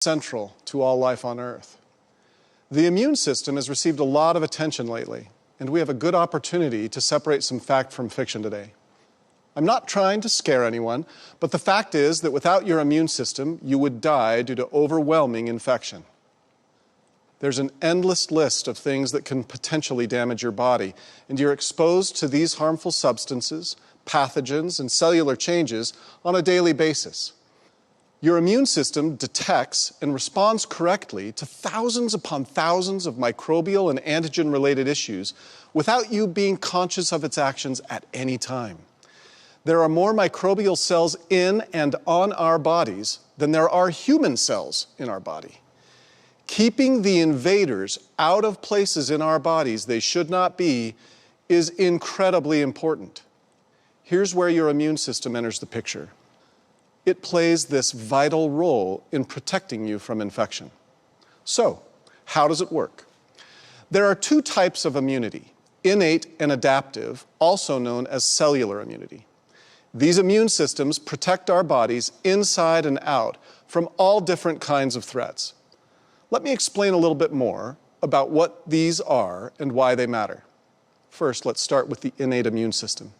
central to all life on Earth. The immune system has received a lot of attention lately, and we have a good opportunity to separate some fact from fiction today. I'm not trying to scare anyone, but the fact is that without your immune system, you would die due to overwhelming infection. There's an endless list of things that can potentially damage your body, and you're exposed to these harmful substances, pathogens, and cellular changes on a daily basis. Your immune system detects and responds correctly to thousands upon thousands of microbial and antigen-related issues without you being conscious of its actions at any time. There are more microbial cells in and on our bodies than there are human cells in our body. Keeping the invaders out of places in our bodies they should not be is incredibly important. Here's where your immune system enters the picture. It plays this vital role in protecting you from infection. So, how does it work? There are two types of immunity, innate and adaptive, also known as cellular immunity. These immune systems protect our bodies inside and out from all different kinds of threats. Let me explain a little bit more about what these are and why they matter. First, let's start with the innate immune system.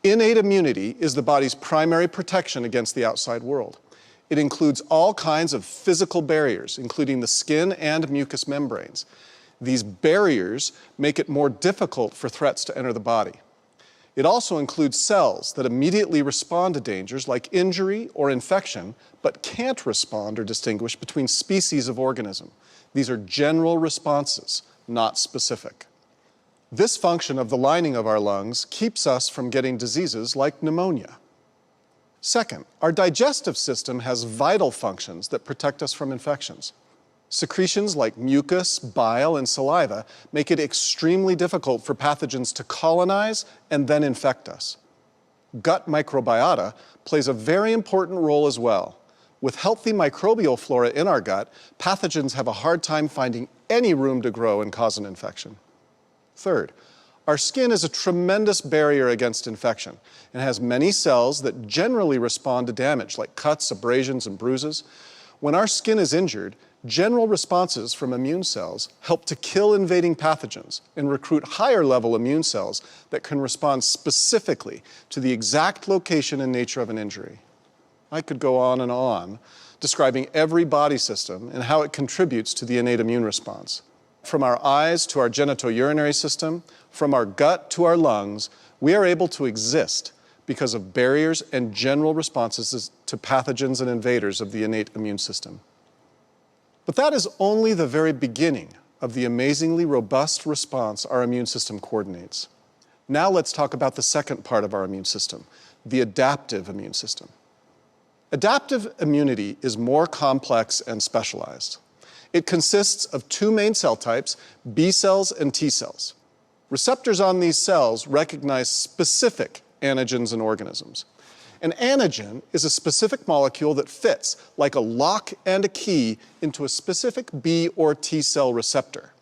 Innate immunity is the body's primary protection against the outside world. It includes all kinds of physical barriers, including the skin and mucous membranes. These barriers make it more difficult for threats to enter the body. It also includes cells that immediately respond to dangers like injury or infection, but can't respond or distinguish between species of organism. These are general responses, not specific. This function of the lining of our lungs keeps us from getting diseases like pneumonia. Second, our digestive system has vital functions that protect us from infections. Secretions like mucus, bile, and saliva make it extremely difficult for pathogens to colonize and then infect us. Gut microbiota plays a very important role as well. With healthy microbial flora in our gut, pathogens have a hard time finding any room to grow and cause an infection. Third, our skin is a tremendous barrier against infection and has many cells that generally respond to damage like cuts, abrasions, and bruises. When our skin is injured, general responses from immune cells help to kill invading pathogens and recruit higher-level immune cells that can respond specifically to the exact location and nature of an injury. I could go on describing every body system and how it contributes to the innate immune response. From our eyes to our genitourinary system, from our gut to our lungs, we are able to exist because of barriers and general responses to pathogens and invaders of the innate immune system. But that is only the very beginning of the amazingly robust response our immune system coordinates. Now let's talk about the second part of our immune system, the adaptive immune system. Adaptive immunity is more complex and specialized. It consists of two main cell types, B cells and T cells. Receptors on these cells recognize specific antigens and organisms. An antigen is a specific molecule that fits like a lock and a key into a specific B or T cell receptor.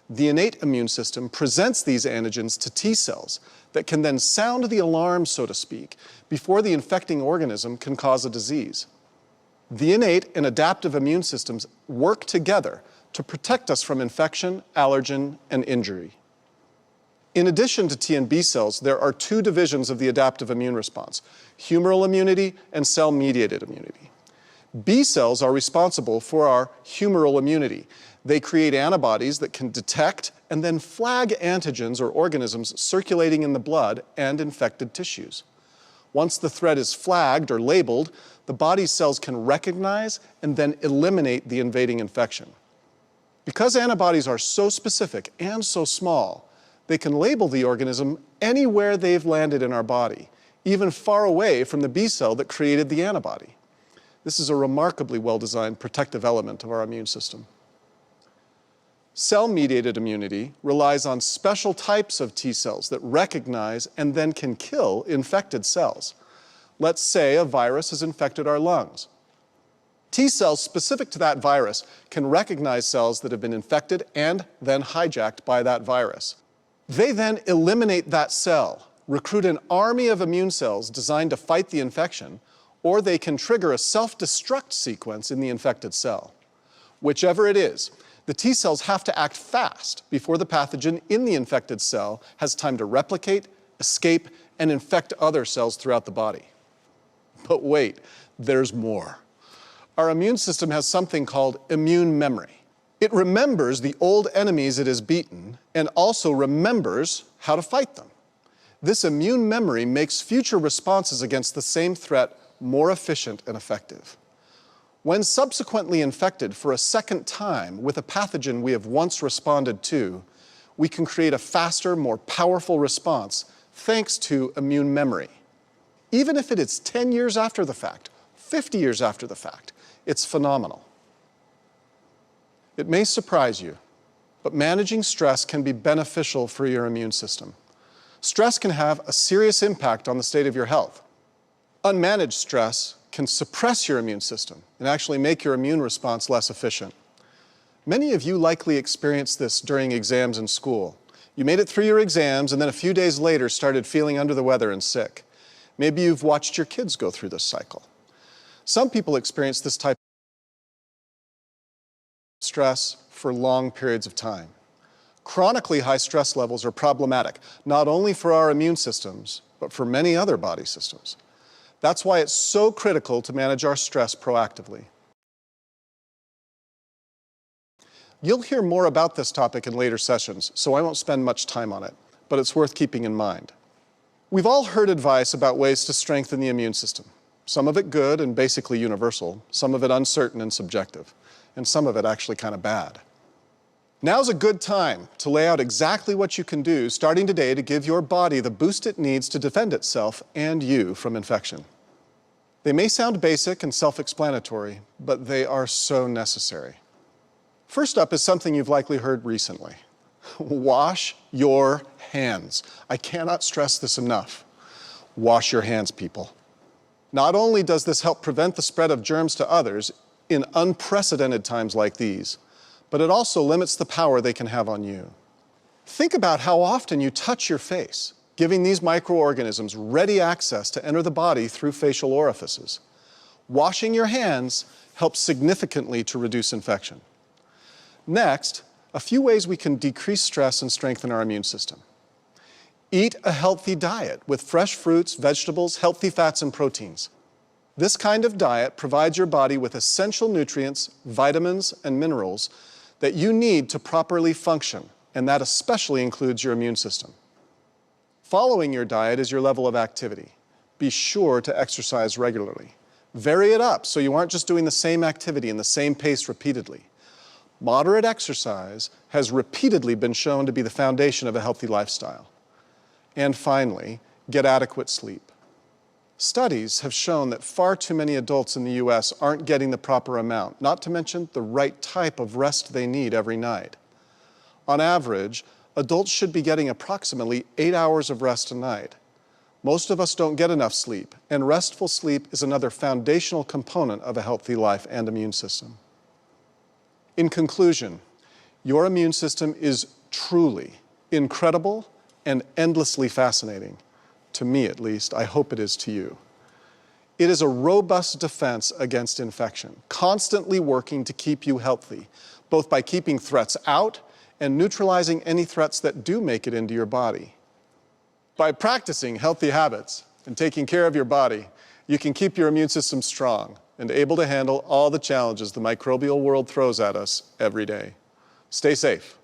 The innate immune system presents these antigens to T cells that can then sound the alarm, so to speak, before the infecting organism can cause a disease. The innate and adaptive immune systems work together to protect us from infection, allergen, and injury. In addition to T and B cells, there are two divisions of the adaptive immune response, humoral immunity and cell-mediated immunity. B cells are responsible for our humoral immunity. They create antibodies that can detect and then flag antigens or organisms circulating in the blood and infected tissues. Once the threat is flagged or labeled, the body's cells can recognize and then eliminate the invading infection. Because antibodies are so specific and so small, they can label the organism anywhere they've landed in our body, even far away from the B cell that created the antibody. This is a remarkably well-designed protective element of our immune system. Cell-mediated immunity relies on special types of T cells that recognize and then can kill infected cells. Let's say a virus has infected our lungs. T cells specific to that virus can recognize cells that have been infected and then hijacked by that virus. They then eliminate that cell, recruit an army of immune cells designed to fight the infection, or they can trigger a self-destruct sequence in the infected cell. Whichever it is, the T cells have to act fast before the pathogen in the infected cell has time to replicate, escape, and infect other cells throughout the body. But wait, there's more. Our immune system has something called immune memory. It remembers the old enemies it has beaten and also remembers how to fight them. This immune memory makes future responses against the same threat more efficient and effective. When subsequently infected for a second time with a pathogen we have once responded to, we can create a faster, more powerful response thanks to immune memory. Even if it is 10 years after the fact, 50 years after the fact, it's phenomenal. It may surprise you, but managing stress can be beneficial for your immune system. Stress can have a serious impact on the state of your health. Unmanaged stress can suppress your immune system and actually make your immune response less efficient. Many of you likely experienced this during exams in school. You made it through your exams and then a few days later started feeling under the weather and sick. Maybe you've watched your kids go through this cycle. Some people experience this type of stress for long periods of time. Chronically high stress levels are problematic, not only for our immune systems, but for many other body systems. That's why it's so critical to manage our stress proactively. You'll hear more about this topic in later sessions, so I won't spend much time on it, but it's worth keeping in mind. We've all heard advice about ways to strengthen the immune system. Some of it good and basically universal, some of it uncertain and subjective, and some of it actually kind of bad. Now's a good time to lay out exactly what you can do starting today to give your body the boost it needs to defend itself and you from infection. They may sound basic and self-explanatory, but they are so necessary. First up is something you've likely heard recently. Wash your hands. I cannot stress this enough. Wash your hands, people. Not only does this help prevent the spread of germs to others in unprecedented times like these, but it also limits the power they can have on you. Think about how often you touch your face, giving these microorganisms ready access to enter the body through facial orifices. Washing your hands helps significantly to reduce infection. Next, a few ways we can decrease stress and strengthen our immune system. Eat a healthy diet with fresh fruits, vegetables, healthy fats, and proteins. This kind of diet provides your body with essential nutrients, vitamins, and minerals that you need to properly function, and that especially includes your immune system. Following your diet is your level of activity. Be sure to exercise regularly. Vary it up so you aren't just doing the same activity in the same pace repeatedly. Moderate exercise has repeatedly been shown to be the foundation of a healthy lifestyle. And finally, get adequate sleep. Studies have shown that far too many adults in the US aren't getting the proper amount, not to mention the right type of rest they need every night. On average, adults should be getting approximately 8 hours of rest a night. Most of us don't get enough sleep, and restful sleep is another foundational component of a healthy life and immune system. In conclusion, your immune system is truly incredible and endlessly fascinating. To me, at least. I hope it is to you. It is a robust defense against infection, constantly working to keep you healthy, both by keeping threats out and neutralizing any threats that do make it into your body. By practicing healthy habits and taking care of your body, you can keep your immune system strong and able to handle all the challenges the microbial world throws at us every day. Stay safe.